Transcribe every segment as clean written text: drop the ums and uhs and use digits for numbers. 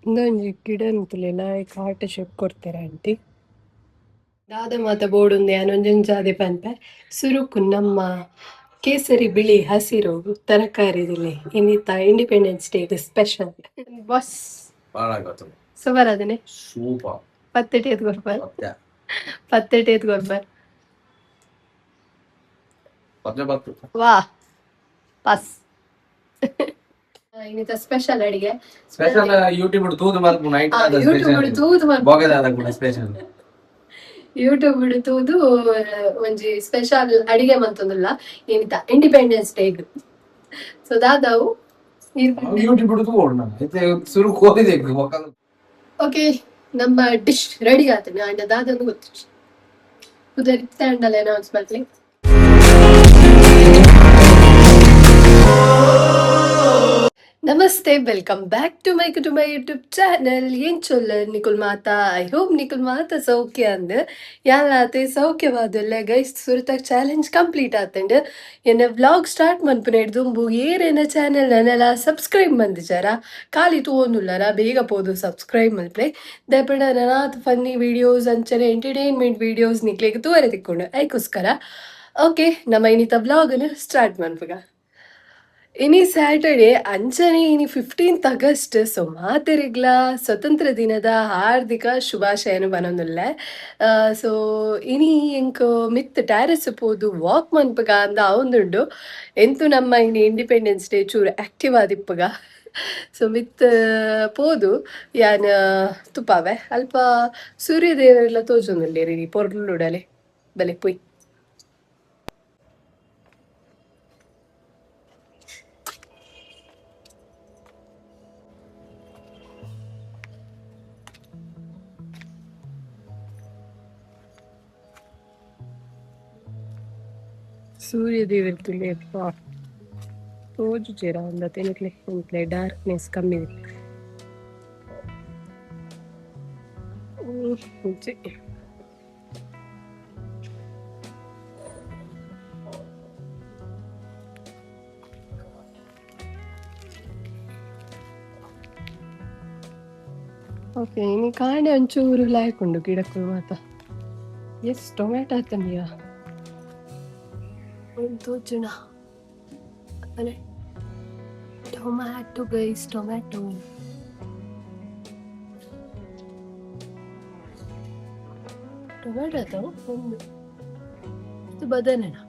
ಇಂದೊಂಜಿ ಗಿಡ ಉಂತುಲೆನ ಕಾಟ ಶೇಪ್ ಕೊಡ್ತಾರೆ ಆಂಟಿ. ದಾದ ಮಾತ ಬೋರ್ಡ್ ఉంది అనొಂಜೊಂಜಾದೆ ಪನ್ಪೆ ಸುರುಕು ನಮ್ಮ ಕೇಸರಿ ಬಿಳಿ ಹಸಿರು ತರಕಾರಿದಿಲೆ ಇನ್ನಿತ ಇಂಡಿಪೆಂಡೆನ್ಸ್ ಡೇ ಸ್ಪೆಷಲ್ ಬಾಸ್ ಪಾಳಾಗತ್ತು ಸುವರ್ ಅದನೆ ಸೂಪರ್ ಪತ್ತೆಟಿ ಎದ್ ಕೊರ್ಪರ್ ಪತ್ಯ ಪತ್ತೆಟಿ ಎದ್ ಕೊರ್ಪರ್ ಪತ್ಯ ಬತ್ತು ವಾ ಪಾಸ್ ಇನ್ನಿತ ಸ್ಪೆಷಲ್ ಅಡಿಗೆ ಸ್ಪೆಷಲ್ ಯೂಟ್ಯೂಬ್ ತೂದು ಮಲ್ಪು ನೈಟ್ ಆದ ಯೂಟ್ಯೂಬ್ ತೂದು ಮಲ್ಪು ಬೋಗದಾದ ಕೂಡ ಸ್ಪೆಷಲ್ ಯೂಟ್ಯೂಬ್ ತೂದು ಒಂಜಿ ಸ್ಪೆಷಲ್ ಅಡಿಗೆ ಮಂತೊಂದುಲ್ಲ ಏನಿತ ಇಂಡಿಪೆಂಡೆನ್ಸ್ ಡೇ ಸೊ ದಾದಾವು ಯೂಟ್ಯೂಬ್ ತೂದು ಮತ್ತೆ ಸುರು ಕೋದಿದೆ ಮೊಕ್ಕಲು. ಓಕೆ ನಮ್ಮ ಡಿಶ್ ರೆಡಿ ಆತನೆ ಅಂಡ ದಾದಂದು ಗೊತ್ತು ಉದರಿತ ಅಂಡಲ್ಲ ಅನೌನ್ಸ್ ಮಾಡ್ಲಿ. ನಮಸ್ತೆ, welcome back to my YouTube channel. ಏನ್ ಚೊಲ್ಲ ನಿಕುಲ್ ಮಾತಾ. ಐ ಹೋಪ್ ನಿಕುಲ್ ಮಾತಾ ಸೌಖ್ಯ ಅಂದ್ ಯಾಲಾತೆ ಸೌಖ್ಯವಾದಲ್ಲ ಗೈಸ್. ಸುರತ ಚಾಲೆಂಜ್ ಕಂಪ್ಲೀಟ್ ಆತಂಡ್ ಎನ್ನ ವ್ಲಾಗ್ ಸ್ಟಾರ್ಟ್ ಮನ್ಪುನ ಹಿಡ್ದುಂಬು ಏರೇನ ಚಾನೆಲ್ ನನ್ನೆಲ್ಲ ಸಬ್ಸ್ಕ್ರೈಬ್ ಮಂದಿಚಾರ ಖಾಲಿ ತೋನುಲ್ಲರ ಬೇಗ ಪೋದು ಸಬ್ಸ್ಕ್ರೈಬ್ ಮಲ್ಪೆ ದಯಪಡ ನನಾತ್ ಫನ್ನಿ ವಿಡಿಯೋಸ್ ಅಂಚನೆ ಎಂಟರ್ಟೈನ್ಮೆಂಟ್ ವಿಡಿಯೋಸ್ ನಿಕ್ಲೆಗ್ ತೂವರೆ ತಿಕ್ಕೊಂಡು ಐಕೋಸ್ಕರ. ಓಕೆ ನಮ್ಮ ಇನ್ನಿತ ವ್ಲಾಗನ್ನು ಸ್ಟಾರ್ಟ್ ಮನ್ಪುಗ. ಇನಿ ಸ್ಯಾಟರ್ಡೆ ಅಂಚನೆ ಇನಿ 15th ಆಗಸ್ಟ್. ಸೊ ಮಾತೆರೆಗ್ಲ ಸ್ವತಂತ್ರ ದಿನದ ಹಾರ್ದಿಕ ಶುಭಾಶಯನು ಬನೊಂದುಲ್ಲೆ. ಸೊ ಇನಿ ಎಂಕ್ ಮಿತ್ ಟ್ಯಾರೆಸ್ ಪೋದು ವಾಕ್ ಮನ್ಪಗ ಅಂದ ಅವೊಂದುಂಡು. ಎಂತು ನಮ್ಮ ಇನಿ ಇಂಡಿಪೆಂಡೆನ್ಸ್ ಡೇ ಚೂರು ಆಕ್ಟಿವ್ ಆದಿಪ್ಪಗ. ಸೊ ಮಿತ್ ಪೋದು ಯಾನ್ ತುಪಾವೆ ಅಲ್ಪ ಸೂರ್ಯದೇವರೆಲ್ಲ ತೋಜೊಂದುಲ್ಲೇರಿ ಪೊರ್ಲುಡಲೆ ಬಲೆ ಪುಯ್. ಸೂರ್ಯದೇವರು ತುಳಿಯಪ್ಪ ತೋಜು ಚೇರ ಅಂದ ತೆನಕ್ಲೆ ಇಂಕ್ಲೆ ಡಾರ್ಕ್ನೆಸ್ ಕಮ್ಮಿ ಮುಂಚೆ ಓಕೆ ಇನಿ ಕಾಂಡೆ ಒಂಚೂರು ಲಾಯ್ಕೊಂಡು ಗಿಡಕ್ಕೂ ಮಾತ ಎಸ್ ಟೊಮ್ಯಾಟೊ ಆತಂಡಿಯ ತೋಜುಣ ಅಲೆ ಟೊಮ್ಯಾಟೊ ಗೈಸ್ ಟೊಮ್ಯಾಟೊ ಟೊಮ್ಯಾಟೊ ಅಥವಾ ಒಂದು ಇದು ಬದನೆನಾ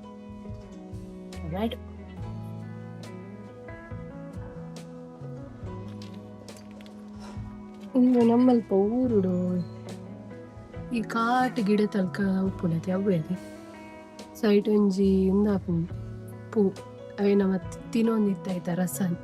ಟೊಮ್ಯಾಟೊ ಇಂದು ನಮ್ಮಲ್ಪ ಊರುಡು ಈ ಕಾಟು ಗಿಡ ತಲ್ಕ ಉಪ್ಪುನತಿ ಅವ್ವೇದಿ ಸೈಟ್ ಒಂಜಿ ಉಂದಾಪು ಪೂ ಅವೇನ ಮತ್ತೆ ತಿನ್ನೊಂದಿತ್ತಾಯ್ತ ರಸನ್.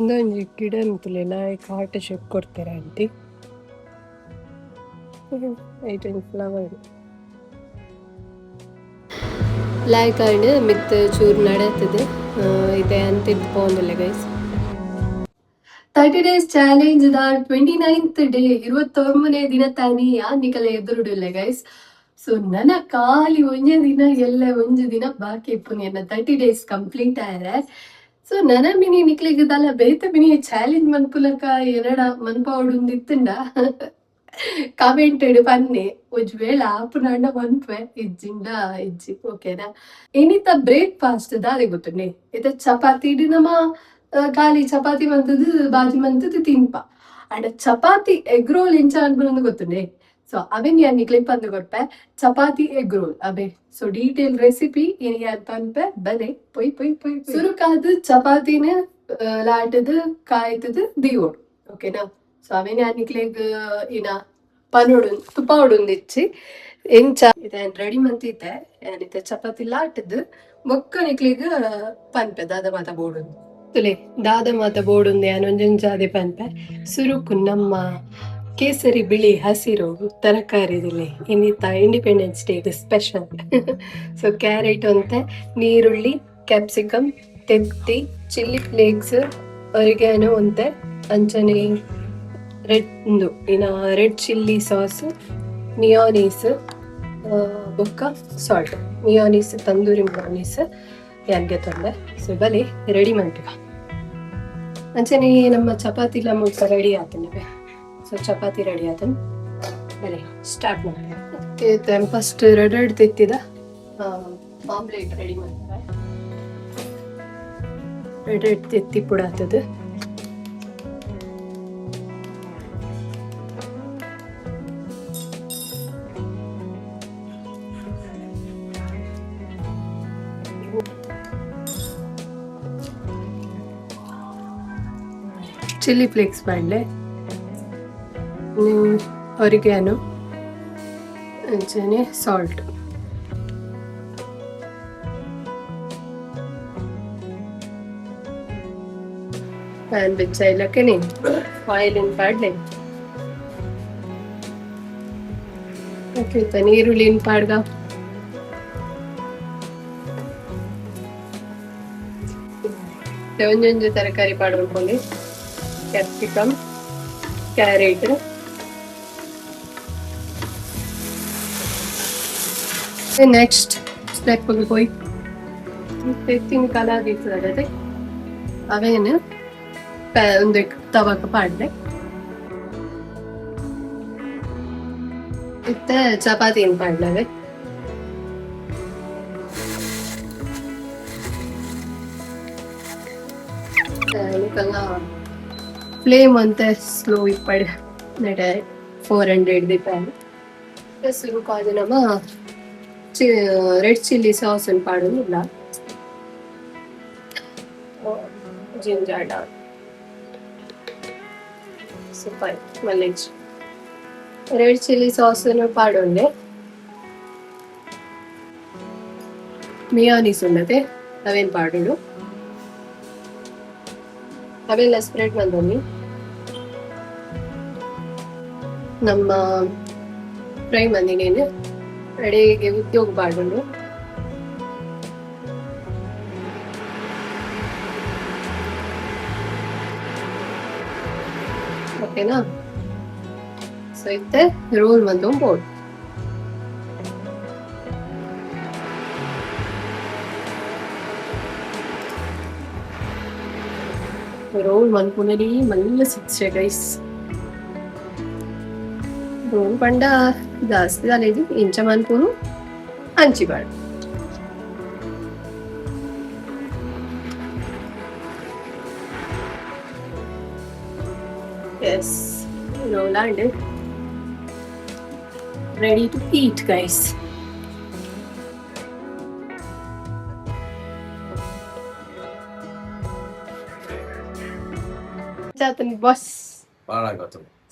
ಇಂದೊಂಜಿ ಗಿಡ ಉಂತುಲೆನ ಕಾಟ ಶೇಪ್ ಕೊಡ್ತಾರೆ ಆಂಟಿ. ಐಟನ್ ಫ್ಲವರ್ ಲಾಯ್ಕ್ ಆಂಡ್ ಮಿತ್ ಚೂರು ನಡೆಯುತ್ತದೆ ಇದೆ ಅಂತ ಪೋಂದಿಲ್ಲ ಗೈಸ್. 30 days ಚಾಲೆಂಜ್ ದ 29th ಡೇ 29ನೇ ದಿನ ತಾನಿ ಯಾನಿಕಲ ಎದುರುಡಿಲ್ಲ ಗೈಸ್. ಸೊ ನನ್ನ ಖಾಲಿ ಒಂಜೇ ದಿನ ಎಲ್ಲ ಒಂಜು ದಿನ ಬಾಕಿ ಇಪ್ಪುನಿ 30 days ಕಂಪ್ಲೀಟ್ ಆಯ್ರೆ ಸೊ ನನ ಮಿನಿ ನಿಕ್ಲಿಗದಲ್ಲ ಬೇತೆ ಮಿನಿ ಚಾಲೆಂಜ್ ಮನ್ಪುಲಕ ಎರಡ ಮನ್ಪಾವಡುಂದಿತ್ತಂಡ ಕಮೆಂಟೆಡ್ ಪನ್ನೆ ಒಂಜಿ ವೇಳೆ ಆಪುನಾಂಡ ಮನ್ಪೆ ಇಜ್ಜಿಂಡ ಇಜ್ಜಿ ಓಕೆನಾ. ಇನಿತ ಬ್ರೇಕ್ಫಾಸ್ಟ್ ದಾರಿ ಗೊತ್ತುಂಡೆ ಇತ ಚಪಾತಿ ನಮ ಖಾಲಿ ಚಪಾತಿ ಮಂತದ್ದು ಬಾಜಿ ಮಂತದ್ದು ತಿನ್ಪ ಅಂಡ ಚಪಾತಿ ಎಗ್ ರೋಲ್ ಇಂಚ ಅನ್ಪುನೊಂದು ಗೊತ್ತುಂಡೆ. ಸೊ ಅವೆನ್ ಯಾನ್ ಕ್ಲಿಪ್ ಅಂದು ಕೊಡ್ಪೆ ಚಪಾತಿ ಎಗ್ ರೋಲ್ ಅಬೆ. ಸೊ ಡೀಟೇಲ್ ರೆಸಿಪಿ ಇನಿ ಯಾನ್ ಪನ್ಪೆ ಬಲೆ ಪೊಯ್ ಪೊಯ್ ಪೊಯ್ ಸುರುಕಾದು ಚಪಾತಿನ ಲಾಟದು ಕಾಯ್ತದು ದೀವೋಡು ಓಕೆನಾ. ಸೊ ಅವೆನ್ ಯಾನ್ ನಿಕ್ಲೆಗ್ ಇನ ಪನೋಡು ತುಪ್ಪ ಉಡುಂದಿಚ್ಚಿ ಎಂಚ ಇದನ್ ರೆಡಿ ಮಂತಿದ್ದೆ ಏನಿತ್ತೆ ಚಪಾತಿ ಲಾಟದು ಬೊಕ್ಕ ನಿಕ್ಲಿಗ್ ಪನ್ಪೆ ದಾದ ಮಾತ ಬೋಡು ತುಲೆ ದಾದ ಮಾತ ಬೋಡುಂದೆ ಅನೊಂಜೊಂಜಾದೆ ಪನ್ಪೆ ಸುರುಕು ನಮ್ಮ ಕೇಸರಿ ಬಿಳಿ ಹಸಿರು ತರಕಾರಿದಿಲೆ ಇನ್ನಿತ ಇಂಡಿಪೆಂಡೆನ್ಸ್ ಡೇಗೆ ಸ್ಪೆಷಲ್. ಸೊ ಕ್ಯಾರೆಟ್ ಅಂತೆ ನೀರುಳ್ಳಿ ಕ್ಯಾಪ್ಸಿಕಮ್ ತೆತ್ತಿ ಚಿಲ್ಲಿ ಫ್ಲೇಕ್ಸ್ ಒರಿಗ್ಯಾನೋ ಅಂತೆ ಅಂಚನೆ ರೆಡ್ ಇನ್ನ ರೆಡ್ ಚಿಲ್ಲಿ ಸಾಸ್ ಮಿಯೋನೀಸ್ ಬೊಕ್ಕ ಸಾಲ್ಟ್ ಮಿಯೋನೀಸ್ ತಂದೂರಿ ಮಿಯೋನೀಸ್ ಯಾನ್ಗೆ ತಂದೆ. ಸೊ ಬಲೆ ರೆಡಿ ಮಾಡ್ತೀವ ಅಂಚನೆ ನಮ್ಮ ಚಪಾತಿ ಮುಲ್ಕ ರೆಡಿ ಆತನಿವೆ. ಸೊ ಚಪಾತಿ ರೆಡಿ ಆತನ ಬಲೆ ಸ್ಟಾರ್ಟ್ ಮಾಡ್ತೀವಿ. ಫಸ್ಟ್ ರೆಡ್ ತೆತ್ತಿದ ಆಮ್ಲೆಟ್ ರೆಡಿ ಮಾಡ್ತಾರೆ. ರೆಡ್ ತೆತ್ತಿ ಪುಡ ಆತದ ಚಿಲ್ಲಿ ಫ್ಲೇಕ್ಸ್ ಮಾಡಲೆ ಒರಿಗ್ಯಾನೋ ಅಂಚನೆ ಸಾಲ್ಟ್ ಪ್ಯಾನ್ ಬೆಚ್ಚೈಲಕ್ಕೆ ಆಯಿಲಿನ ಪಾಡ್ಲೆ ಓಕೆ ನೀರುಳ್ಳಿನ ಪಾಡ್ಗ ಒಂದೊಂದು ತರಕಾರಿ ಪಾಡ್ಕೊಂಡು ಕ್ಯಾಪ್ಸಿಕಮ್ ಕ್ಯಾರೆಟ್ ನೆಕ್ಸ್ಟ್ ಸ್ಟೆಪ್ പോയി ತೆತ್ತಿನ ಕಲಾದಿರ್ತದೆ ಅವೇನು ಒಂದು ತವಕ ಪಾಡ್ಲೆ ಇತ್ತ ಚಪಾತಿ ಪಾಡ್ಲವೆ ಫ್ಲೇಮ್ ಅಂತ ಸ್ಲೋ ಇಪ್ಪಡಿ ನಡೆ 400 ದಿ ಪ್ಯಾನ್ ಶುರು ಕಾದು ನಮ್ಮ ರೆಡ್ ಚಿಲ್ಲಿ ಸಾಸ್ ಅನ್ನು ಪಾಡೋದಿಲ್ಲ ಜಿಂಜರ್ ಡಾಲ್ ಸೂಪರ್ ಮಲ್ಲೇಜ್ ರೆಡ್ ಚಿಲ್ಲಿ ಸಾಸ್ ಅನ್ನು ಪಾಡೋಂಡೆ ಮಿಯಾನೀಸ್ ఉన్నದೆ ಅವೇನ್ ಪಾಡೋಡು ಅವೆಲ್ಲ ಸ್ಪ್ರೆಡ್ ಬಂದಲ್ಲಿ ನಮ್ಮ ಫ್ರೈ ಮಂದಿನೇನು ಅಡಿಗೆ ಉದ್ಯೋಗ ಪಾಡೋಡು ಓಕೆನಾ. ಸೊ ಇತ್ತೆ ರೋಲ್ ಮಂದು ಬೋರ್ಡ್ ರೋಲ್ ಮನ್ಪುನರಿ ಮಲ್ಲ ಸಿಕ್ಸೆ ಗೈಸ್ ರೋಲ್ ಪಂಡ ಜಾಸ್ತಿ ಜಾಲೇದಿ ಇಂಚ ಮನ್ಪುನು ಹಂಚಿ ಬಾಡು yes roll and ready to eat guys. ಜಾತನಿ ಬಾಸ್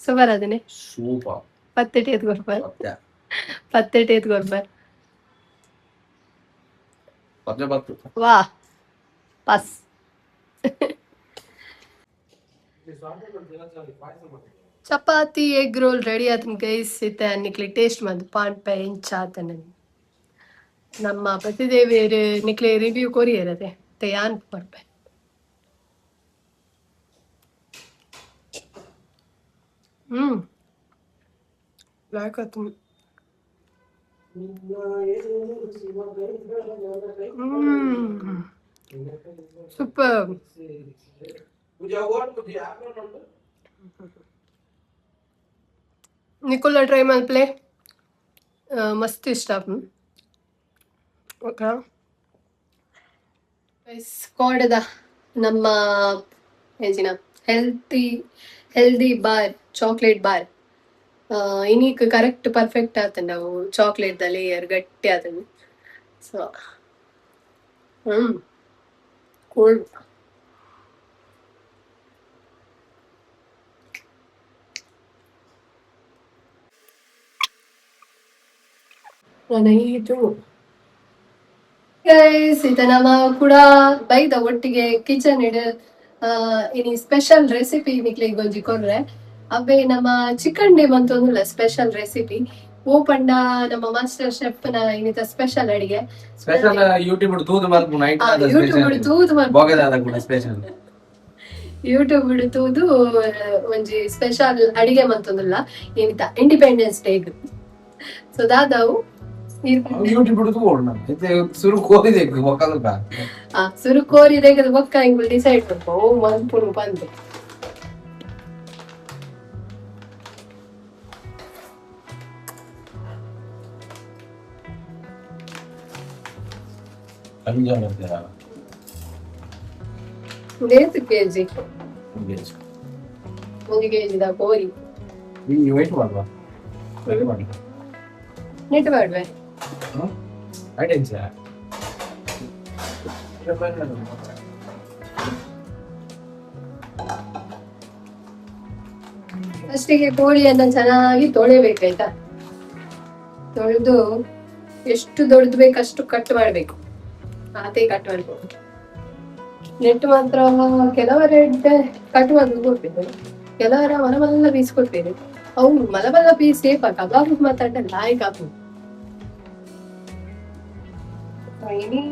ಸೂಪರ್ ಅದನೆ ಸೂಪರ್ ಪತ್ತೆಟೇತ್ ಗೊರ್ಬರ್ ಪತ್ತೆಟೇತ್ ಗೊರ್ಬರ್ ವಾ ಪಾಸ್. ಚಪಾತಿ ಎಗ್ ರೋಲ್ ರೆಡಿ ಆತನ ಗೈಸ್ ಇತ್ತೆ ನಿಕ್ಲಿ ಟೇಸ್ಟ್ ಮಂದು ಪಾನ್ಪೆ ಇಂಚ ಆತನ ನಮ್ಮ ಪತಿದೇವಿ ನಿಕ್ಲಿ ರಿವ್ಯೂ ಕೊರಿಯರದೆ ಯಾನ್ ಪರ್ಪೆ ಲಾಯ್ಕತ್ತು ಸೂಪರ್. ನಿಕೋಲಾ ಟ್ರೈ ಮಲ್ಪ್ಲೆ ಮಸ್ತ್ ಇಷ್ಟ. ಓಕೆ ಕೋಡದ ನಮ್ಮ ಹೆಚ್ಚಿನ ಹೆಲ್ದಿ ಬಾರ್ ಚಾಕ್ಲೇಟ್ ಬಾರ್ ಇನ್ನೀಗ ಕರೆಕ್ಟ್ ಪರ್ಫೆಕ್ಟ್ ಆತಂಡ ನಾವು ಚಾಕ್ಲೇಟ್ ದ ಲೇಯರ್ ಗಟ್ಟಿ ಆತಂಡು. ಸೊ ಕೋಲ್ಡ್ ನನಗೀತು ಗೈಸ್ ಇತ ನಮ್ಮ ಕೂಡ ಬೈದ ಒಟ್ಟಿಗೆ ಕಿಚನ್ ಇಡ್ ಇನಿ ಸ್ಪೆಷಲ್ ರೆಸಿಪಿ ನಿಕ್ಲಿಗೆ ಗೊಂಜಿ ಕೊರ್ರೆ ಅವೇ ನಮ್ಮ ಚಿಕನ್ ಡೇ ಮಂತೊಂದುಲ್ಲ ಸ್ಪೆಷಲ್ ರೆಸಿಪಿ ಓ ಪಂಡ ನಮ್ಮ ಮಾಸ್ಟರ್ ಶೆಫ್ ನ ಇನ್ನಿತ ಸ್ಪೆಷಲ್ ಅಡಿಗೆ ಸ್ಪೆಷಲ್ ಯೂಟ್ಯೂಬ್ ತೂದು ಮಲ್ಪು ನೈಟ್ ಯೂಟ್ಯೂಬ್ ತೂದು ಬೋಗದಾದ ಕೂಡ ಸ್ಪೆಷಲ್ ಯೂಟ್ಯೂಬ್ ತೂದು ಒಂಜಿ ಸ್ಪೆಷಲ್ ಅಡಿಗೆ ಮಂತೊಂದುಲ್ಲ ಇನ್ನಿತ ಇಂಡಿಪೆಂಡೆನ್ಸ್ ಡೇ. ಸೊ ದಾದಾವು ಯೂಟ್ಯೂಬ್ ತೂಡು ಇತ್ತೆ ಸುರು ಕೋರಿದೆ ಒಕ್ಕಲು ಬಾ ಸುರು ಕೋರಿದೆ ಬೊಕ್ಕ ಹಿಂಗ್ ಡಿಸೈಡ್ ಮಾಡ್ಕೊ ಓ ಮನ್ಪುನು ಬಂದು ನೇತು ಕೆಜಿ 1 ಕೆಜಿದ ಕೋರಿ ವೇಟ್ ಮಾಡುವ ನೆಟ್ ಮಾಡುವೆ ಫಸ್ಟಿಗೆ ಕೋಳಿಯನ್ನ ಚೆನ್ನಾಗಿ ತೊಳೆಬೇಕಾಯ್ತಾ. ತೊಳೆದು ಎಷ್ಟು ದೊಡ್ಡದು ಬೇಕಷ್ಟು ಕಟ್ ಮಾಡ್ಬೇಕು. ಆತೆ ಕಟ್ ಮಾಡ್ಬೇಕು. ನೆಟ್ ಮಾತ್ರ ಕೆಲವರ ಕಟ್ ಮಾಡಿ ಕೊಡ್ಬೇಕು, ಕೆಲವರ ಮಲಮಲ್ಲ ಪೀಸ್ ಕೊಡ್ಬೇಕು. ಅವು ಮಲಮಲ್ಲ ಪೀಸ್ ಸೇಫ್ ಕಬಾಬ್ ಮಾತಾಡ ಲಾಯ್ಕ್ ಹಾಕು. ಇನಿ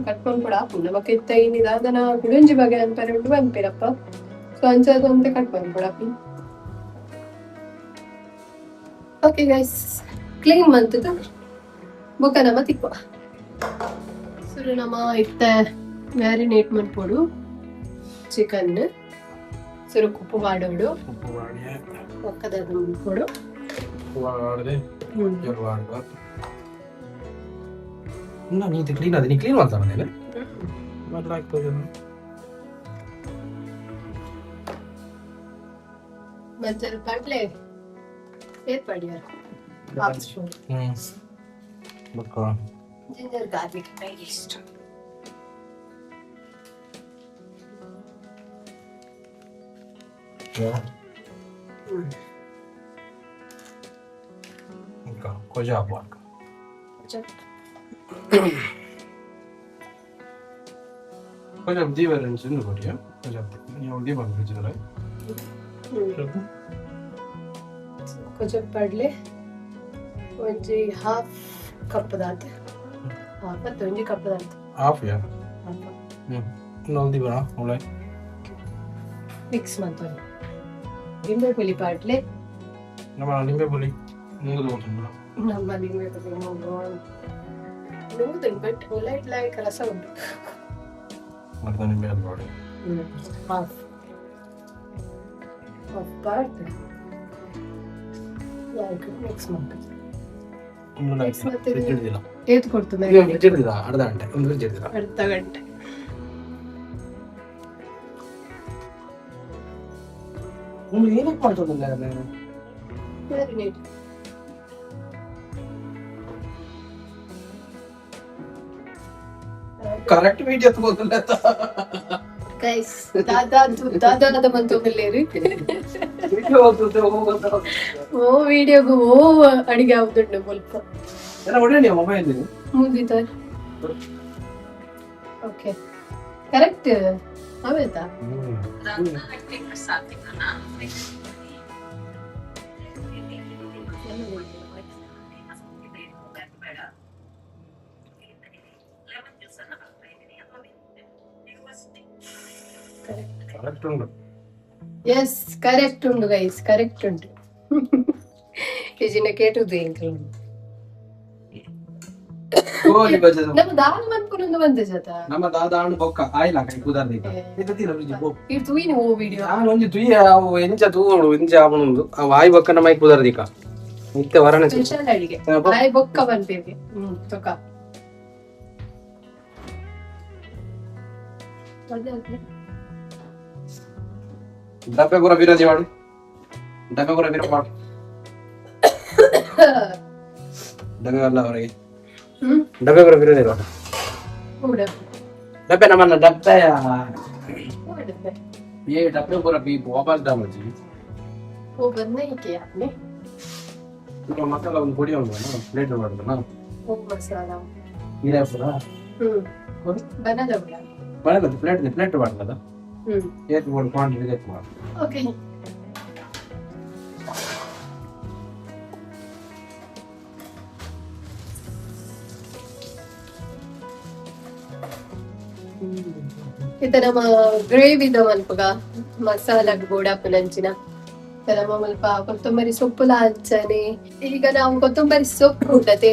ಕಟ್ಕೊಂಡು ಕೂಡ ಹಾಕು ನಮಕ್ಕೆ ಇನ್ನಿದ ಅದನ್ನ ಗುಡಂಜಿ ಬಗೆ ಅಂತಾರೆ ಬಂದ್ಪೀರಪ್ಪ. ಸೊ ಅಂಚದಂತೆ ಕಟ್ಕೊಂಡು ಕೊಡಪ್ಪಿ. ಓಕೆ ಗೈಸ್ ಕ್ಲೀನ್ ಮಂತದ ಬೊಕ್ಕ ನಮ್ಮ ತಿಕ್ಕ ಸುರು ನಮ್ಮ ಇತ್ತ ಮ್ಯಾರಿನೇಟ್ ಮಾಡ್ಕೊಡು ಚಿಕನ್ ಸುರು ಉಪ್ಪು ಮಾಡೋಡು ಒಕ್ಕದ ಕೊಡು ನೀತಿ ಕ್ಲೀನ್ ಅದ ನೀ ಕ್ಲೀನ್ ಮಾಡ್ತಾರ ಮನೇಲಿ ಮಾಡ್ಲಾಗ್ತದೆ ಮಂಚಲ್ ಕಟ್ಲೆ ಏರ್ಪಡಿಯಾರ ಜಿಂಜರ್ ಗಾರ್ಲಿಕ್ ಪೇಸ್ಟ್ కొంచెం అవ్వాలి కొంచెం దీవారం చిన్న కొట్టియా కొంచెం దీవారం ఫ్రిడ్జ్లో కొంచెం పడలే ಒಂಜಿ ಹಾಫ್ ಕಪ್ ದಾತ ಹಾಫ್ ಒಂಜಿ ಕಪ್ ದಾತ ಹಾಫ್ ಯಾ ನಾವು ದಿವರ ಒಳ್ಳೆ ಮಿಕ್ಸ್ ಮಾಡ್ತಾರೆ. ಲಿಂಬೆ ಪುಳಿ ಪಾಟ್ಲೆ ನಮ್ಮ ಲಿಂಬೆ ಪುಳಿ ಮುಂಗುದು ಹೋಗ್ತದೆ ನಮ್ಮ ಲಿಂಬೆ ಪುಳಿ ಮುಂಗುದು ಬಟ್ ಲೈಟ್ ಲೈಕ್ ರಸ ಉಂಟು ಮತ್ತೆ ನಿಂಬೆ ಅಲ್ವಾಡಿ ಹಾಫ್ ಪಾರ್ಟ್ ಲೈಕ್ ಮಿಕ್ಸ್ ಮಾಡ್ತಾರೆ. ಒಂದು ಲೈಕ್ ಫ್ರಿಡ್ಜ್ ಇಡ್ದಿಲ್ಲ ಏತ್ ಕೊಡ್ತದೆ ಫ್ರಿಡ್ಜ್ ಇಡ್ದಿಲ್ಲ ಅರ್ಧ ಗಂಟೆ ಒಂದು ಫ್ರಿಡ್ಜ್ ಇಡ್ದಿಲ್ಲ ಅರ್ಧ ಗಂಟೆ ಒಂದು ಏನಕ್ಕೆ ಮಾಡ್ತದಲ್ಲ ಮ್ಯಾರಿನೇಟ್ ಕರೆಕ್ಟ್ ಮೀಟ್ ಎತ್ಕೋದಿಲ್ಲ ಗೈಸ್ ದಾದಾದ ಬಂತೋಗಲ್ಲೇರಿ ಓ ವಿಡಿಯೋಗು ಓ ಅಡಿಗೆ ಆಗುದುಂಡು ಸ್ವಲ್ಪ ಎಲ್ಲ ಹೊಡೆಯ ಮೊಬೈಲ್ ಮುಗಿತ. ಓಕೆ ಕರೆಕ್ಟ್ ಆಮೇತಾ ಕರೆಕ್ಟ್ ಉಂಟು. ಎಸ್ ಕರೆಕ್ಟ್ ಉಂಟು ಗೈಸ್ ಕರೆಕ್ಟ್ ಉಂಟು. ಈಜಿನ ಕೇಟುದು ಗೋಲಿ ಬಜದ ನಮ್ಮ ದಾನ ಮನ್ಪುನೊಂದು ಬಂದೆ ಜತ ನಮ್ಮ ದಾದಾಂಡು ಬೊಕ್ಕ ಆಯ್ಲ ಕೈ ಕುದರ್ದಿಕ ಇದತಿನ ರುಜಿ ಬೊ ಇದು ತುಯಿನ ಓ ವಿಡಿಯೋ ನಾನು ಒಂಜಿ ತುಯಿ ಅವು ಎಂಚ ತೂಡು ಇಂಚ ಅವನೊಂದು ಅವು ಆಯ್ ಬೊಕ್ಕ ಮೈ ಕುದರ್ದಿಕ ನಿತ್ಯ ವರಣ ಸ್ಪೆಷಲ್ ಅಡಿಗೆ ಆಯ್ ಬೊಕ್ಕ ಬಂತೇವೆ ತೊಕ ಡಬ್ಬೆ ಪೂರ ವಿರೋಧಿ ಮಾಡು ಡಬ್ಬೆ ಪೂರ ವಿರೋಧ ಮಾಡು ಡಬ್ಬೆ ಅಲ್ಲ ಅವರಿಗೆ ಡಬ್ಬೆ ಪೂರ ವಿರೋಧಿ ಮಾಡು ಡಬ್ಬೆ ನಮ್ಮನ್ನ ಡಬ್ಬೆಯ ये डब्बे पूरा भी वापस डाल जी वो बनना ही क्या आपने तो मसाला उन बढ़िया होगा ना प्लेट में डालना वो मसाला ये पूरा बना दो बना दो प्लेट में डालना ये तो बहुत क्वांटिटी देखो ओके इतना ನಮ್ಮ ಗ್ರೇವಿ ದಮಲ್ಪಗ ಮಸಾಲಾಗ್ ಬೋಡಾಪುನಂಚಿನ ನಮ್ಮ ಮಲ್ಪ ಕೊತ್ತಂಬರಿ ಸೊಪ್ಪುಲ ಹಂಚನೆ ಈಗ ನಾವು ಕೊತ್ತಂಬರಿ ಸೊಪ್ಪು ಉಂಟತೆ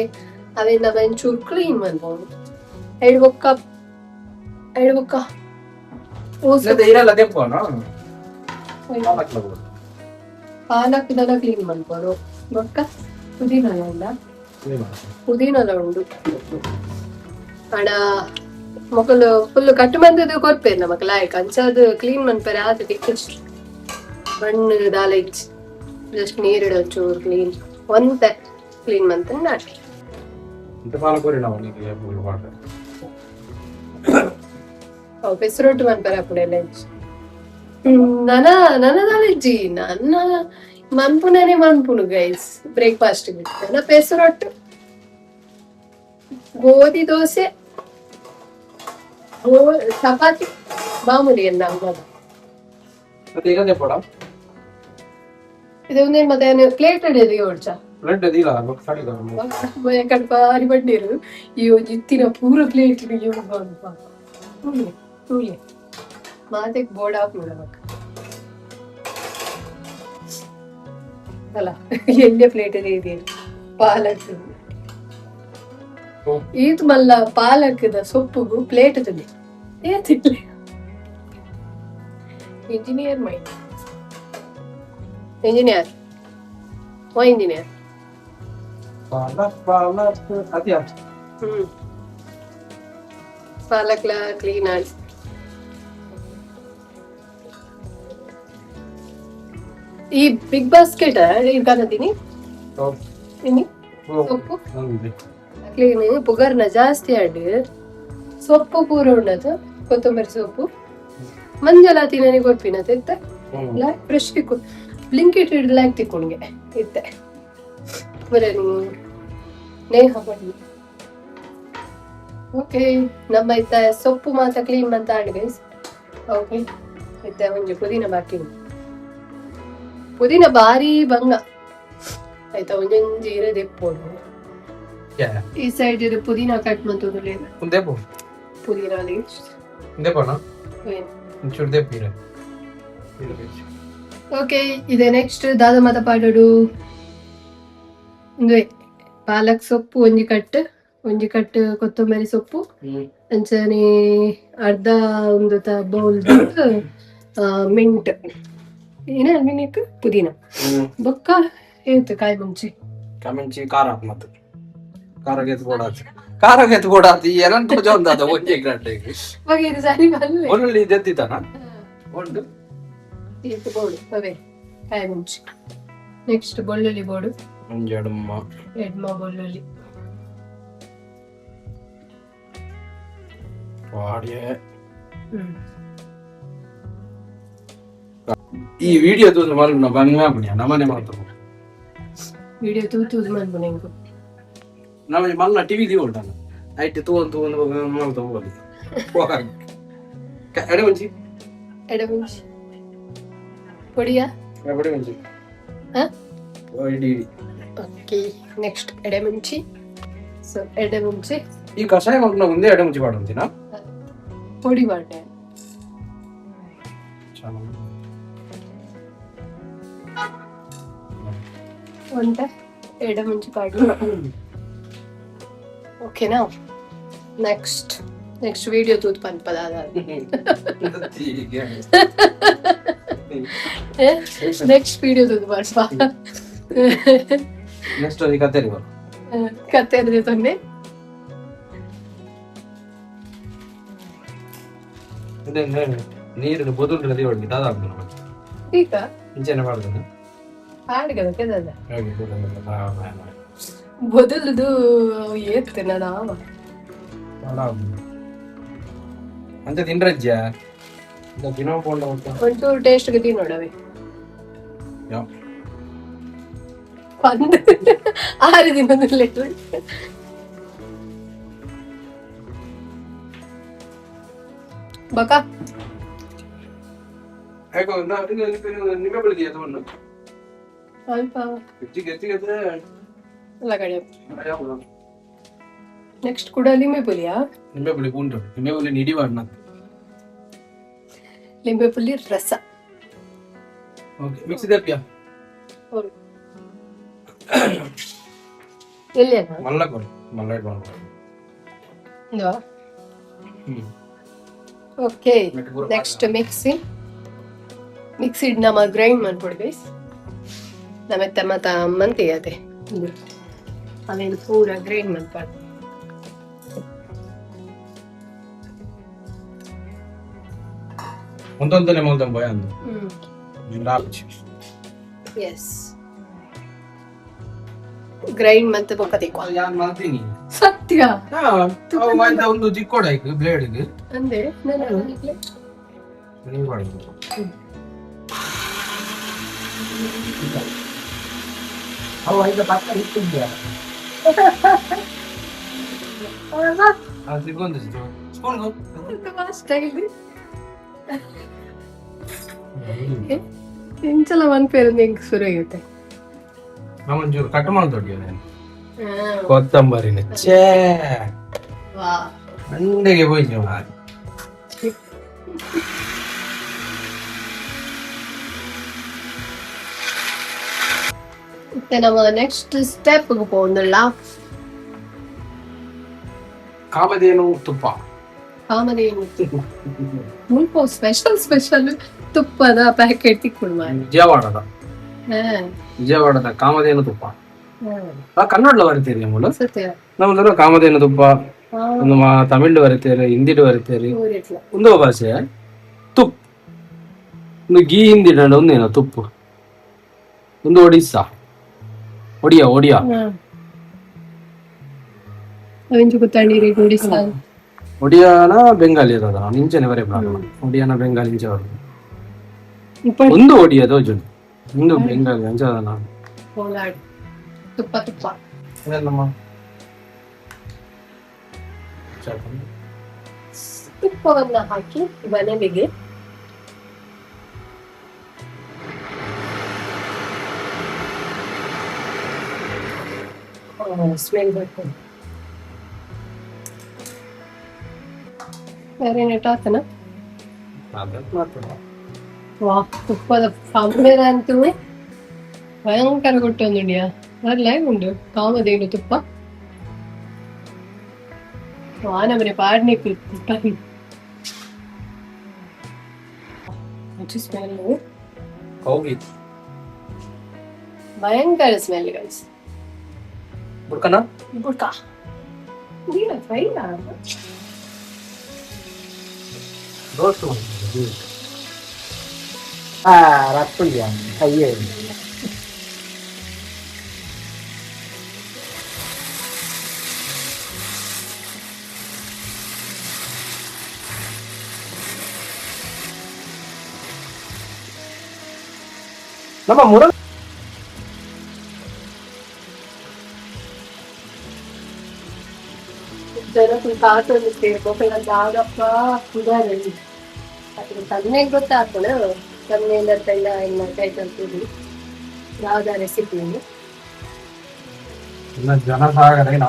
ಅವೆಲ್ಲ ಒಂಚೂರು ಕ್ಲೀನ್ ಮಾಡ್ಬೋದು ಎರಡು ಬೊಕ್ಕ ಇರಲ್ಲ ತೆಪ್ಪೋಣ ಪಾಲಕ್ ದನ ಕ್ಲೀನ್ ಮಾಡ್ಬೋದು ಬೊಕ್ಕ ಪುದೀನ ಉಂಡು ಅಡ ಮಕ್ಕಳು ಫುಲ್ ಕಟ್ಟು ಬಂದದ್ದು ಕೊರ್ಪೇರು ನಮಕ್ ಲಾಯ್ಕ್ ಅಂಚದು ಕ್ಲೀನ್ ಮನ್ಪೇರೆ ಆತದೆ ಮಣ್ಣು ದಾಲ ಇಚ್ಚಿ ಜಸ್ಟ್ ನೀರಿಡ ಚೂರು ಕ್ಲೀನ್ ಒಂತೆ ಕ್ಲೀನ್ ಮಂತ ನಾಟಿ ಪೆಸರೊಟ್ಟು ಮನ್ಪೇರೆ ಅಪ್ಪಡೆಲ್ಲ ಇಚ್ಚಿ ನನ್ನ ದಾಲ ಇಜ್ಜಿ ನನ್ನ ಮನ್ಪುನು ಗೈಸ್ ಬ್ರೇಕ್ಫಾಸ್ಟ್ ಬಿಟ್ಟು ಪೆಸರೊಟ್ಟು ಗೋಧಿ ದೋಸೆ ಚಪಾತಿ ಮಾಮೂಲಿ ಎಲ್ಲ ಮತ್ತೆ ಇರದೆ ಪೋಡ ಇದೊಂದೇ ಮತ್ತೆ ಪ್ಲೇಟ್ ಅಡಿಯದು ಯೋಡ್ಚ ಪ್ಲೇಟ್ ಅದಿಲ್ಲ ಬಕ್ ಸಾಡಿ ಗಮ ಯಾಕಂತ ಬಾರಿ ಬಂದಿರು ಈ ಜಿತ್ತಿನ ಪೂರ ಪ್ಲೇಟ್ ಮಾತೆ ಬೋರ್ಡ್ ಆಫ್ ಮಾಡಬೇಕು ಅಲ್ಲ ಎಣ್ಣೆ ಪ್ಲೇಟ್ ಇದೆ ಪಾಲಕ್ ಈದ್ ಮಲ್ಲ ಪಾಲಕದ ಸೊಪ್ಪುಗು ಪ್ಲೇಟ್ ತುಳಿ ಏತಿಲ್ಲ ಇಂಜಿನಿಯರ್ ಮೈಂಡ್ ಇಂಜಿನಿಯರ್ ಇಂಜಿನಿಯರ್ ಪಾಲಕ್ ಅದಿಯಾ ಪಾಲಕ್ಲ ಕ್ಲೀನ್ ಆಗಿ ಈ ಬಿಗ್ ಬಾಸ್ಕೆಟ್ ಇರ್ಕಾನತೀನಿ ಇನಿ ಸೊಪ್ಪು ಕ್ಲೀನ್ ಪುಗರ್ನ ಜಾಸ್ತಿ ಆಡು ಸೊಪ್ಪು ಪೂರ ಉಂಡದು ಕೊತ್ತಂಬರಿ ಸೊಪ್ಪು ಮಂಜಲ ತಿನ್ನನೆ ಕೊರ್ಪಿನದ ಇತ್ತ ಫ್ರೆಶ್ ತಿಕ್ಕು ಬ್ಲಿಂಕೆಟ್ ಲಾಕ್ ತಿಕ್ಕೊಂಡ್ಗೆ ಇತ್ತೆ ಬರೀ ನೇಹ ಬನ್ನಿ ಓಕೆ ನಮ್ಮ ಇತ್ತ ಸೊಪ್ಪು ಮಾತ್ರ ಕ್ಲೀನ್ ಅಂತ ಆಡಿ ಗೈಸ್ ಓಕೆ ಇತ್ತ ಒಂಜಿ ಪುದೀನ ಬಾಕಿ ಪುದೀನ ಬಾರಿ ಬಂಗ ಆಯ್ತಾ ಒಂಜೊಂಜಿ ಇರದೆ ಎಪ್ಪೋಡು ಈ ಸೈಡ್ ಇದು ಪುದೀನ ಕಟ್ ಮಾಡ್ತೋದು ದೇಪು ಪುದೀನ ಲೀವ್ಸ್ ದೇಪೋಣ ಚೂರು ದೇಪಿರ ಓಕೆ ಇದೆ ನೆಕ್ಸ್ಟ್ ದಾದ ಮತ ಪಾಡೋಡು ಒಂದು ಪಾಲಕ್ ಸೊಪ್ಪು ಒಂಜಿ ಕಟ್ಟು ಕೊತ್ತಂಬರಿ ಸೊಪ್ಪು ಅಂಚನೆ ಅರ್ಧ ಒಂದು ಬೌಲ್ ಮಿಂಟ್ ಏನ ಮಿನಿಕ್ ಪುದೀನ ಬೊಕ್ಕ ಏತು ಕಾಯಿ ಮುಂಚಿ ಖಾರ ಮತ್ತು ಖಾರ ಗೆತ್ಕೊಡಾತಿ ಏನಂತ ಒಂದಾದ ಒಂಜಿ ಗಂಟೆಗೆ ಇದು ಸರಿ ಬಲ್ಲೆ ಒಳ್ಳೆ ಇದೆತ್ತಿದ್ದಾನ ಒಂದು ಇದು ಬೋಡು ಅವೇ ಕಾಯಿ ಮುಂಚಿ ನೆಕ್ಸ್ಟ್ ಬೆಳ್ಳುಳ್ಳಿ ಬೋಡು ಎಡ್ಮ ಬೆಳ್ಳುಳ್ಳಿ ಈ ವಿಡಿಯೋ ತೂದು ಮಲ್ನ ಬಂಗ ನಮ್ಮನೆ ಮಾಡ್ತಾರೆ ವಿಡಿಯೋ ತೂದು ಮಲ್ಪು ನಮ್ಮ ಮಲ್ನ ಟಿವಿ ದಿ ಉಂಟಾನ ಐಟ್ ತೂಂದು ಮಾಡ್ತಾ ಹೋಗಲಿ ಎಡಮುಂಚಿ ಪೊಡಿಯಾ ಎಡಮುಂಚಿ ಇಡಿ ಓಕೆ ನೆಕ್ಸ್ಟ್ ಎಡಮುಂಚಿ ಸೊ ಎಡಮುಂಚಿ ಈ ಕಷಾಯ ಮಾಡ್ಕೊಂಡು ಮುಂದೆ ಎಡಮುಂಚಿ ಪಾಡಂತಿನ ಪೊಡಿ ಮಾಡ್ದೆ ಒಂದ ಎಡಮುಂಚಿ ಪಾಡು ಓಕೆನಾ. ನೆಕ್ಸ್ಟ್ ವಿಡಿಯೋ ತೂತ್ ಪನ್ಪದ ನೆಕ್ಸ್ಟ್ ವಿಡಿಯೋ ತೂತ್ ಪನ್ಪ ನೆಕ್ಸ್ಟ್ ಒಂದು ಕತೆ ಕತೆ ಅಂದ್ರೆ ತೊಂದೆ ನೀರಿನ ಬದುಲು ನದಿ ಒಳಗೆ ದಾದಾಗ್ತದೆ ಈಗ ಇಂಚೆನೆ ಮಾಡ್ತಾನೆ ಹಾಡಿಗೆ ಕೆದಲ್ಲ ಬದಲದು ಏರ್ತೇನ ನಾವ ಅಂತ ತಿನ್ರಜ್ಜ ದಿನ ಪೋಂಡ ಒಂಚೂರು ಟೇಸ್ಟ್ಗೆ ತಿನ್ ನೋಡವೆ ಪಂದ್ 6 ದಿನದಲ್ಲೇ ಬಕ ನಿಮ್ಮೆ ಬೆಳಿಗ್ಗೆ ತಗೊಂಡು ಅಲ್ಪ ಅಲ್ಲ ಕಡೆ ನೆಕ್ಸ್ಟ್ ಕೂಡ ಲಿಂಬೆ ಪುಲಿಯಾ ನಿಮ್ಮೆ ಬೆಳಿ ಉಂಟು ನಿಮ್ಮೆ ಬೆಳಿ ನಿಡಿವಾಡ್ನ ಲಿಂಬೆ ಪುಲಿ ರಸ ಓಕೆ ಮಿಕ್ಸ್ ಇದೆಯಾ ಎಲ್ಲಿ ಮಲ್ಲಕೊರು ಮಲ್ಲೈಟ್ ಮಾಡ್ಬೋದು ಓಕೆ ನೆಕ್ಸ್ಟ್ ಮಿಕ್ಸಿಡ್ ನಮ್ಮ ಗ್ರೈಂಡ್ ಮಾಡ್ಕೊಡಿ ಗೈಸ್ ನಮ್ಮತ್ತೆ ಮತ್ತ ಮಂತಿ ಅದೇ ಅವೇನು ಪೂರ ಗ್ರೈಂಡ್ ಮಾಡ್ಬಾರ್ದು ಒಂದೊಂದನೆ ಮೊದಲು ಭಯ ಅಂದು ಎಸ್ ಗ್ರೈಂಡ್ ಮತ್ತೆ ಬೊಕ್ಕದೆ ಯಾನ್ ಮಾಡ್ತೀನಿ ಸತ್ಯ ಒಂದು ಚಿಕ್ಕೋಡ ಬ್ಲೇಡ್ ಅಂದೆ ನೀವು ಮಾಡಿ ಅವು ಐದು ಪಕ್ಕ ಇಟ್ಟಿದ್ಯಾ ಸಿಗೊಂದು ಸ್ಪೂನ್ ಇಂಚಲ ಒಂದ್ ಪೇರು ನಿಂಗೆ ಶುರು ಆಗುತ್ತೆ ನಾವೊಂಚೂರು ಕಟ್ ಮಾಡ್ದೊಡ್ಡಿ ಕೊತ್ತಂಬರಿನ ಛೇ ಅಂಡೆಗೆ ಹೋಯ್ತು ಮತ್ತೆ ನಮ್ಮ ನೆಕ್ಸ್ಟ್ ಸ್ಟೆಪ್ പോകുന്നില്ല ಕಾಮಧೇನು ತುಪ್ಪ ಮುಲ್ಪ ಸ್ಪೆಷಲ್ ತುಪ್ಪದ ಪ್ಯಾಕೆಟ್ ತಿಕ್ಕೊಂಡು ವಿಜಯವಾಡದ ಕಾಮಧೇನು ತುಪ್ಪ ಕನ್ನಡ ಬರೀತೀರಿ ಮೂಲ ಸತ್ಯ ನಮ್ಮದ್ರ ಕಾಮಧೇನು ತುಪ್ಪ ಒಂದು ತಮಿಳ್ ಬರೀತೀರಿ ಹಿಂದಿಡ್ ಬರೀತೀರಿ ಒಂದು ಭಾಷೆ ತುಪ್ಪ ಒಂದು ಗೀ ಹಿಂದಿಡ ಒಂದೇನೋ ತುಪ್ಪು ಒಂದು ಒಡಿಸ್ಸಾ ಒಡಿಯಾ ಒಡಿಯಾನ ಬೆಂಗಾಲಿ ಇರೋದ ನಿಂಚನೆ ಬರೇ ಒಡಿಯಾನ ಬೆಂಗಾಲಿ ಇಂಚ ಒಂದು ಒಡಿಯದ ಒಂದು ಬೆಂಗಾಲಿ ಅಂಚದ ತುಪ್ಪವನ್ನ ಹಾಕಿ ಮನೆಗೆ ಸ್ಮೆಲ್ ಬರ್ತದೆ ಬೇರೆ ನೆಟ್ ಹಾಕನ ವಾ ತುಪ್ಪದ ಕಾಂಬೇರ ಅಂತೂ ಭಯಂಕರ ಕೊಟ್ಟೊಂದುಂಡಿಯಾ ಅಲ್ಲ ಉಂಡು ಕಾಮಧೇನು ತುಪ್ಪ ವಾನವರೆ ಪಾಡ್ನಿಕ್ಕು ಸ್ಮೆಲ್ ಭಯಂಕರ ಸ್ಮೆಲ್ ಗೈಸ್ ಬುಡ್ಕನ ಬುಡ್ಕ ನೀನ ಫ್ರೈ ರೋಸ್ಟ್ ರಪ್ಪುಲ್ಯ ಅಯ್ಯೇ ನಮ್ಮ ಮುರ ಜನಕ್ಕೆ ಕಾತೊಂದಿಕ್ಕೆ ಗೊಬ್ಬರ ಜಾಗಪ್ಪ ಕುದಾರಲ್ಲಿ ಅದ್ರ ತನ್ನೆಗೆ ಗೊತ್ತಾಗ್ತದೆ ತನ್ನೆಯಿಂದ ಎಲ್ಲ ಕೈ ತರ್ತೀವಿ ಯಾವ್ದ ರೆಸಿಪಿ ಜನಸಾಗರ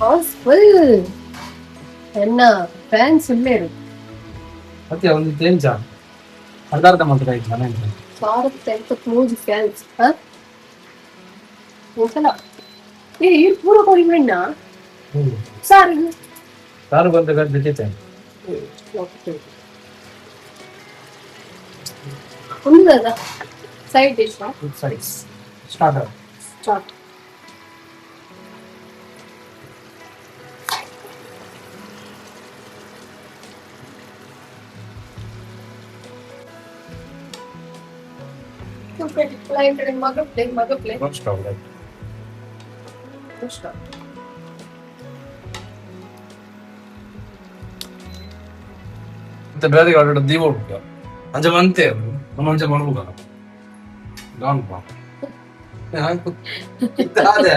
ಹೌಸ್ಫುಲ್ ಎನ್ನ ಫ್ಯಾನ್ಸ್ ಇಲ್ಲೇರು ಮತ್ತೆ ಒಂದು ಚೇಂಜ್ ಪದಾರ್ಥ ಮಾತ್ರ ಆಯ್ತು ಮನೆ 1053 ಫ್ಯಾನ್ಸ್ ಒಂದ್ಸಲ ಈ ಪೂರ ಕೊಡಿ ಬೇಡ ಸಾರು ಸಾರು ಬಂದ ಗಡ್ಡೆ ఉందా side dish sides starter. Start మగ ప్లే ನಾಟ್ ಸ್ಟಾಪ್ ಲೈಕ್ ಮತ್ತೆ ಬೇರೆ ಗಾಡಿ ದೀವ ಹುಡುಗ ಅಂಜ ಬಂತೆ ನಮ್ಮ ಅಂಜ ಮಾಡ್ಬೇಕ ಗಾನ್ ಬಾ ಇದಾದೆ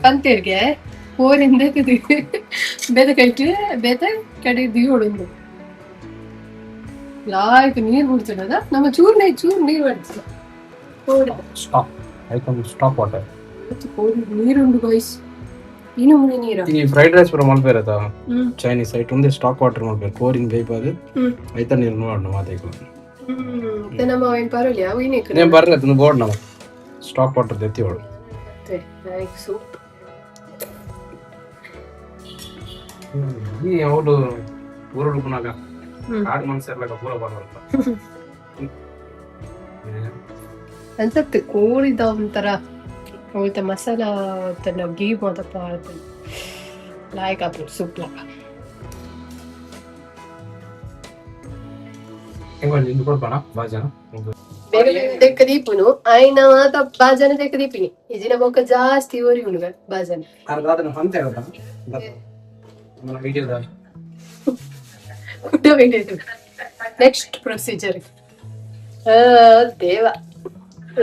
ಕಂತಿರ್ಗೆ ಊರಿಂದ ಬೇದ ಕಟ್ಟಿ ಬೇದ ಕಡೆ ದೀವೊಡು ಲಾಯ್ಕ್ ನೀರ್ ಕುಡ್ತಿರೋದ ನಮ್ಮ ಚೂರ್ ನೀರ್ ಬರ್ತದೆ ಸ್ಟಾಪ್ ಐಕನ್ ಸ್ಟಾಪ್ ವಾಟರ್ ನೀರುಂಡು ಗಾಯ್ಸ್ ಇನ್ನು ಮುನಿ ನೀರ ಈ ಫ್ರೈಡ್ ರೈಸ್ ಪೂರ ಮಲ್ಪೇರತ ಚೈನೀಸ್ ಐಟ್ ಒಂದೇ ಸ್ಟಾಕ್ ವಾಟರ್ ಮಲ್ಪೇರು ಕೋರಿನ್ ಬೇಯ್ಪಾದು ಐತ ನೀರು ನೋಡೋಣ ಮಾತೇಕು ನಮ್ಮ ಏನು ಪರವಾಗಿಲ್ಲ ಅವು ಇನ್ನೇಕು నేను പറഞ്ഞ బోర్డు నా స్టాక్ వాటర్ తెత్తివాడు సూప్ ಈ ಅವಳು ಊರುಡುకున్నాక ಆಡ್ ಮನ್ಸರ್ಲಾಗ ಪೂರ ಬರಲ್ಲ ಅನ್ಸತ್ತೆ ಕೋಳಿದ ಒಂಥರ ಅವಳ ಮಸಾಲ ತನ್ನ ಗೀ ಮಾತಪ್ಪ ಲಾಯಕ್ ಆಗ್ತದೆ ಸೂಪ್ ಲಾಗ ಹೆಂಗ ನಿಂದು ಕೊಡ್ಬೇಡ ಬಾಜನ ಬೇರೆ ತೆಕ್ಕ ದೀಪುನು ಆಯ್ನ ಮಾತ ಬಾಜನ ತೆಕ್ಕ ದೀಪಿನಿ ಇಜಿನ ಬೊಕ್ಕ ಜಾಸ್ತಿ ಓರಿ ಉಣ್ಗ ಬಾಜನ ಅರ್ಧಾದನ ಹಂತ ಇರತ್ತ ನಮ್ಮ ವಿಡಿಯೋದ ನೆಕ್ಸ್ಟ್ ಪ್ರೊಸೀಜರ್ ದೇವ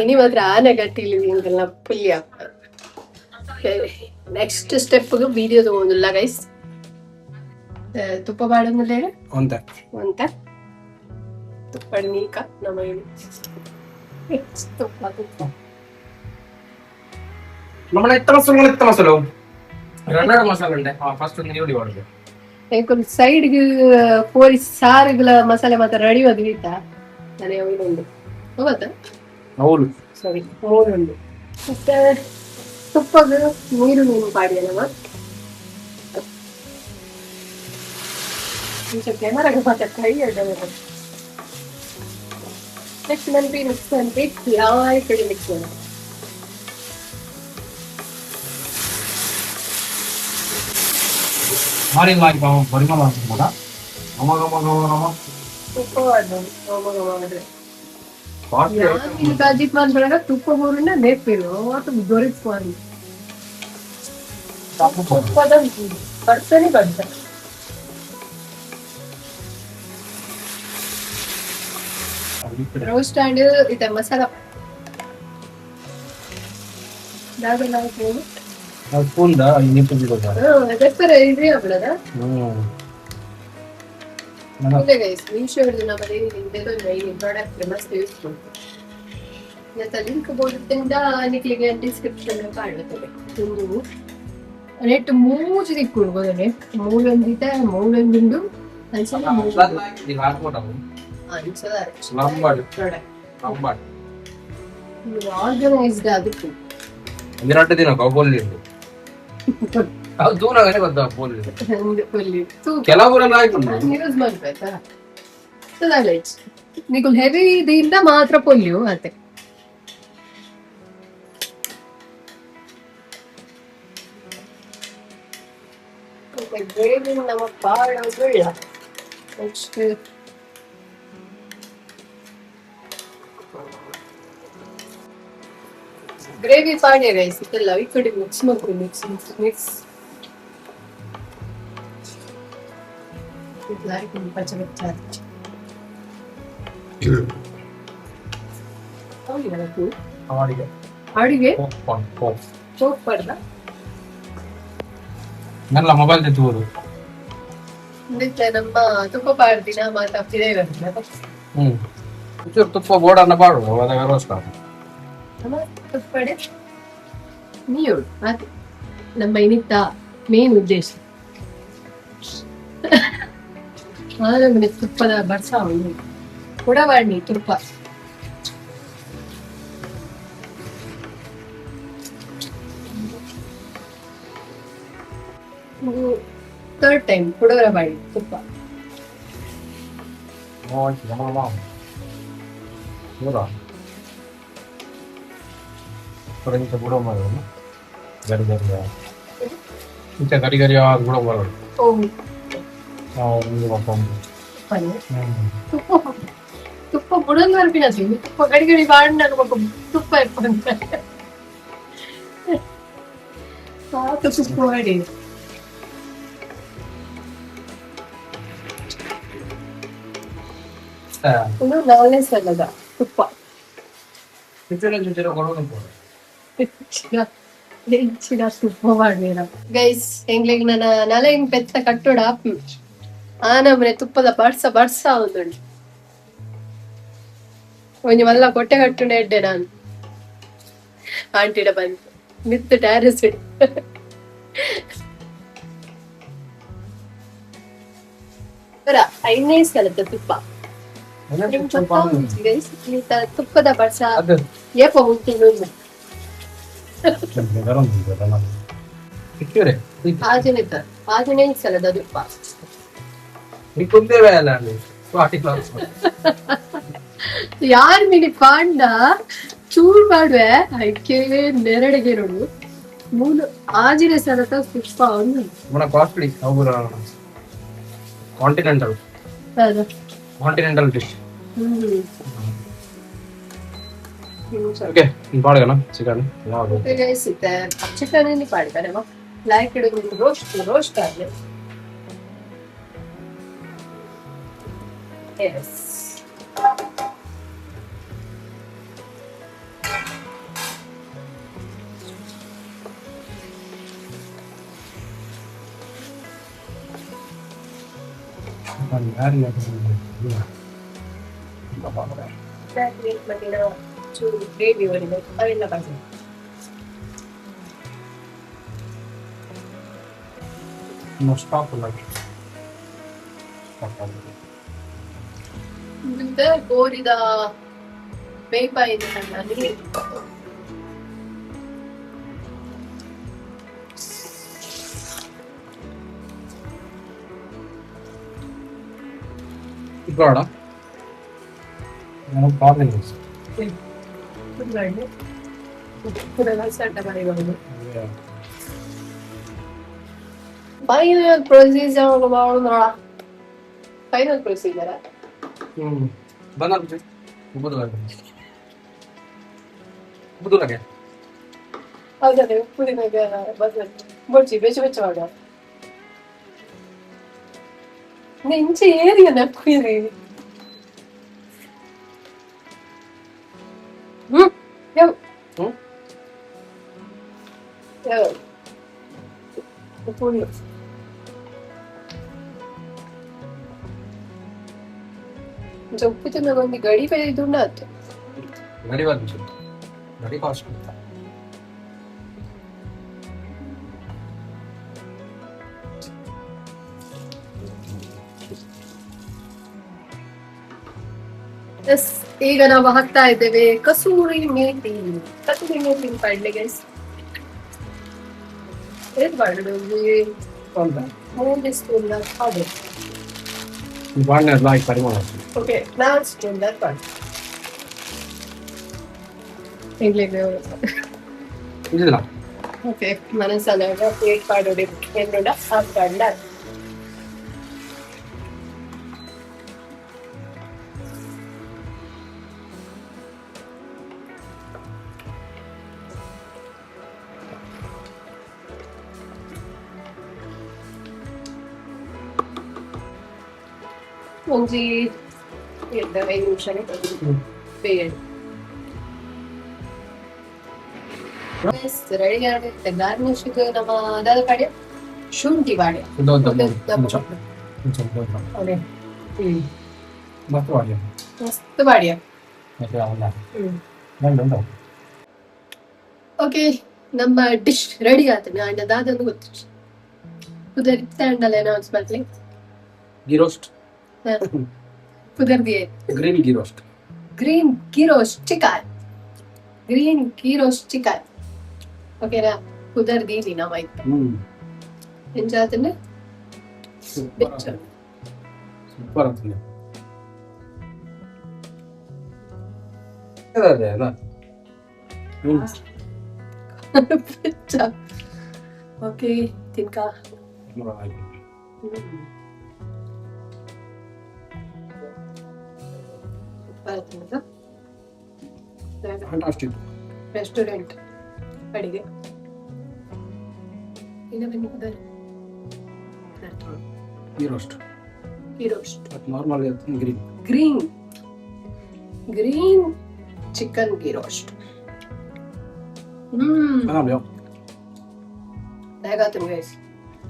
ಇನಿ ಮಾತ್ರ ಆನೆ ಗಟ್ಟಿಲಿ ಹಿಂಗೆಲ್ಲ ಪುಲ್ಯ ನೆಕ್ಸ್ಟ್ ಸ್ಟೆಪ್ಗೆ ವಿಡಿಯೋ ತಗೊಂಡಿಲ್ಲ ಗೈಸ್ ತುಪ್ಪ ಬಾಡಂದ್ರೆ ಒಂದ ಅಂತ ತುಪ್ಪ ನೀಕ ನಮ್ಮ ತುಪ್ಪ നമ്മളെ എത്ര മസാല രണ്ടാട് മസാല ഉണ്ട് ഫസ്റ്റ് ഒന്ന് ഈರುಳ್ಳಿ വാടുക ಒಂದು ಸೈಡ್ಗೆ ಕೋರಿ ಸಾರುಗಳ ಮಸಾಲೆ ಮಾತ್ರ ರೆಡಿ ಒದಗಿತ್ತ ನನಗೆ ಇದೊಂದು ಹೋಗತ್ತಾ ಅವಳು ಸಾರಿ ಮೂರುಂಡು ಮತ್ತೆ ತುಪ್ಪಗ ನೀರು ಪಾಡಿಯಲ್ಲಮ್ಮ ಕ್ಯಾಮರಾಗ ಮಾತ್ರ ಕೈ ನೆಕ್ಸ್ಟ್ ನೆನಪಿ ಮಿಕ್ಸ್ ನೆನಪಿ ಯಾವ ಕಡೆ ಮಿಕ್ಸ್ ಮಾಡ ಮಾರಿ ಮಾಡಿ ಪರಿಮಳ ಅಂತ ನಮ ಗಮ ಗಮ ನಮ ತುಪ್ಪ ಕಾಜಿತ್ ಮಾಡ್ಬೇಡ ತುಪ್ಪ ಬೋರನ್ನ ಬೇಕೇನು ಅದು ದೊರೆಸ್ಕೊಂಡು ತುಪ್ಪದ ಬರ್ತಾನೆ ಬಂದ ರೋಸ್ಟ್ ಅಂಡ್ ಇದೆ ಮಸಾಲ ದಾಗಲ್ಲ ಹಾಕೋದು ಸ್ಪೂನ್ ದ ನಿಂತು ಬಿಡೋದು ಅದಕ್ಕರ ಇದೆ ಅವಳದ ಇಲ್ಲ ಗೈಸ್ ಮೀಶೋ ಹಿಡಿದು ನಮ್ಮಲ್ಲಿ ಇಂದೆಲ್ಲ ಈ ಪ್ರಾಡಕ್ಟ್ ಮಸ್ತ್ ಯೂಸ್ಫುಲ್ ಮತ್ತೆ ಲಿಂಕ್ ಬೋರ್ಡಿಂದ ನಿಕ್ಲಿಗೆ ಡಿಸ್ಕ್ರಿಪ್ಷನ್ ಕಾಣುತ್ತದೆ ಒಂದು ನೆಟ್ ಮೂಜಿ ದಿಕ್ಕೊಡ್ಬೋದನೆ ಮೂಲೊಂದಿದೆ ಮೂಲೊಂದುಂಡು ಅನ್ಸಲ್ಲ ಆರ್ಗನೈಸ್ಡ್ ಅದಕ್ಕೆ ಎರಡು ದಿನ ಕೌಬೋಲಿ ದೂರನೇ ಗೊತ್ತ ಕೆಲವರೆಲ್ಲ ಯೂಸ್ ಮಾಡ್ಬೇಕಾ ನೀವು ಹೆವಿ ಇದರಿಂದ ಮಾತ್ರ ಪೊಲ್ಯು ಅತ್ತೆ ಗ್ರೇವಿ ನಮ್ಮ ಪಾಡ ಒಳ್ಳ ನೆಕ್ಸ್ಟ್ ಗ್ರೇವಿ ಪಾಡ್ಯ ಗೈಸ್ ಇದೆಲ್ಲ ಈ ಕಡೆ ಮಿಕ್ಸ್ ಮಾಡ್ಕೊಂಡು ಮಿಕ್ಸ್ ಪಚ್ಚ ಅಡಿಗೆ ಸೋಪ್ ಪಡ್ದ ನನ್ನ ಮೊಬೈಲ್ ತೆತ್ತುವುದು ನಮ್ಮ ತುಪ್ಪ ಪಾಡ್ದಿನ ಮಾತಾಡ್ತಿದೆ ತುಪ್ಪ ಬೋರ್ಡನ್ನ ಪಾಡುವ ಅದಾಗ ರೋಸ್ಟ್ ತುಪ್ಪಡೆ ನೀರು ಅದೇ ನಮ್ಮ ಇನ್ನಿತ್ತ ಮೇನ್ ಉದ್ದೇಶ ಆದ್ರೆ ತುಪ್ಪದ ಬರ್ಸ ಕೊಡವಾಣಿ ತುಪ್ಪ ಥರ್ಡ್ ಟೈಮ್ ಹುಡುಗರ ಬಾಡಿ ತುಪ್ಪ. ಗರಿ ಗರಿ ಕೂಡ ಬರೋದು. ತುಪ್ಪ ತುಪ್ಪ ಬುಡನ್ ಬರ್ಪಿನ ತುಪ್ಪ ಗಡಿ ಗಡಿ ಬಾಂಡ್ ಅನ್ಬೇಕು ತುಪ್ಪ ಇಪ್ಪಂತ ಸಾಕು ತುಪ್ಪ ಮಾಡಿ ಇನ್ನು ನಾಲೆಸ್ ಅಲ್ಲದ ತುಪ್ಪ ಹೆಚ್ಚಿನ ತುಪ್ಪ ಮಾಡ್ಬೇಡ ಗೈಸ್ ಎಂಗ್ಲಿಗೆ ನನ್ನ ನಲೆಂಗ್ ಪೆತ್ತ ಕಟ್ಟೋಡ ಆ ನಮ್ರೆ ತುಪ್ಪದ ಬಡ್ಸ ಒಂದುಂಟು ಒಂಜಿ ಮಲ್ಲ ಕೊಟ್ಟೆ ಕಟ್ಟುಂಡ ಎಡ್ಡೆ ನಾನು ಆಂಟಿಡ ಬಂತು ಮಿತ್ತು ಟ್ಯಾರಸ್ ಬರ 5ನೇ ಸಲದ ತುಪ್ಪ ತುಪ್ಪದ ಬಡ್ಸ ಏಪ ಮುಂಚಿನ ಆಜನೇ ಸಲದ ತುಪ್ಪ ಯಾರ್ ಮಿನಿ ಪಾಂಡ ಚೂರ್ ಮಾಡುವೆ ಐಕೆ ನೆರಡಿಗೆ ನೋಡು ಮೂಲು ಆಜಿನ ಸಲದ ತುಪ್ಪ ಕಾಂಟಿನೆಂಟಲ್ ಕಾಂಟಿನೆಂಟಲ್ ಡಿಶ್. ಓಕೆ ಪಾಡ್ಗನ ಚಿಕನ್ ಯಾವುದು ಚಿಕನ್ ಎಲ್ಲಿ ಪಾಡ್ತಾರೆ ಲೈಕ್ ಇಡೋದು ರೋಸ್ಟ್ ಆಗಲಿ. ಎಸ್ ಚೂರು ಗ್ರೇವಿ ಒಳಗೆ ಅವೆಲ್ಲ ಬರ್ತದೆ. ಗೋರಿದ ಬೇಪ ಇದೆ ನನ್ನಲ್ಲಿ ಬೇಡ ಫೈನಲ್ ಪ್ರೊಸೀಜರ್ ಮಾಡೋಣ. ಫೈನಲ್ ಪ್ರೊಸೀಜರ್ ಬಂದ ಬುದುಲಾಗೆ ಹೌದಾ ಉಪ್ಪುದಿನಾಗ ಬೊಡ್ಜಿ ಬೆಚ್ಚ ಬೆಚ್ಚ ಮಾಡ ಇಂಚೆ ಏರಿಯ ನಕ್ಕುರಿ ಉಪ್ಪುಡಿ ಉಪ್ಪು ತಿನ್ನಾಗ ಒಂದು ಗಡಿ ಬೆಳೆದುಂಡ ಆಯ್ತು. ಗಡಿ ಬಂದು ಗಡಿ ಕಾಸ್ಟ್ ಎಸ್ ಈಗ ನಾವು ಹಾಕ್ತಾ ಇದ್ದೇವೆ ಕಸೂರಿ ಮೇಥಿ. ಕಸೂರಿ ಮೇಥಿ ಪಾಡ್ಲೆ ಗೈಸ್ ಏನ್ ಮಾಡೋದು 3 ಸ್ಪೂನ್ ಹಾಕ್ಬೇಕು. ಬಾಣ್ಣ ಲೈಕ್ ಪರಿಮಾಣ ಓಕೆ 4 ಸ್ಪೂನ್ ಹಾಕ್ಬೇಕು. ಇಂಗ್ಲಿಷ್ ಇದಿಲ್ಲ ಓಕೆ ಮನಸ್ಸಲ್ಲ ಪ್ಲೇಟ್ ಪಾಡೋಡಿ ಏನೋಡ ಹಾಕ್ಕೊಂಡ ಒಂಜಿ 5 ನಿಮಿಷ ಬೇಯಡಿ. ರೆಡಿ ಆಗುತ್ತೆ. ಗಾರ್ನಿಶ್ಗೆ ನಮ್ಮ ಅದಾದ ಕಡೆ ಶುಂಠಿ ಬಾಡೆ ಮಸ್ತ್ ಬಾಡಿಯ. ಓಕೆ ನಮ್ಮ ಡಿಶ್ ರೆಡಿ ಆಯ್ತು. ಅದಾದೊಂದು ಗೊತ್ತು ಕುದರಿತ್ತಂಡಲ್ಲ ಅನೌನ್ಸ್ ಮಾಡ್ಲಿ ಗೀ ರೋಸ್ಟ್ ಕುದರ್ದಿಯೇ green ghee roast green ghee roast chicken green ghee roast chicken ಓಕೆನಾ ಕುದರ್ದೀನಿ ನಾವಾಯ್ತು. ಎಂಜಾತನೆ ಸೂಪರ್ ಆಗ್ತದೆ ಅದೇ ಅಲ್ಲ ಓಕೆ ತಿನ್ಕ ಫ್ಯಾಂಟಾಸ್ಟಿಕ್ ರೆಸ್ಟೋರೆಂಟ್ ಅಡಿಗೆ ಇನ್ನು ಬನ್ನಿ ಈ ರೋಸ್ಟ್ ಈ roast normal green green chicken ghee roast ಹೇಗಾತು ಗೈಸ್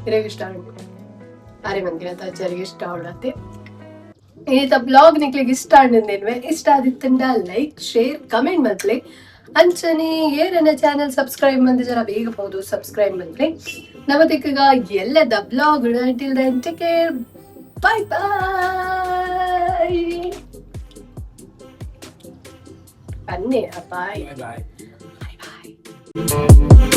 ಹಿರೇಗೆ ಇಷ್ಟ ಆಗುತ್ತೆ ಅರೆ ಮಂದಿರ ಅಜ್ಜರಿಗೆ ಇಷ್ಟ ಆಡತ್ತೆ ಈತ ಬ್ಲಾಗ್ ನಿಕ್ಲಿಗೆ ಇಷ್ಟ ಆಡಿದ್ದೇವೆ ಇಷ್ಟ ಆದಿತ್ತಂಡ ಲೈಕ್ ಶೇರ್ ಕಮೆಂಟ್ ಮತ್ಲೆ ಅಂಚನೆ ಏರನ್ನ ಚಾನೆಲ್ ಸಬ್ಸ್ಕ್ರೈಬ್ ಮಂದಿ ಜನ ಬೇಗ ಹೋದು ಸಬ್ಸ್ಕ್ರೈಬ್ ಮತ್ಲೆ ನವತಿಗ ಎಲ್ಲದ blog till then take care bye bye ಬನ್ನಿ ಬಾಯ್ ಬಾಯ್ ಬಾಯ್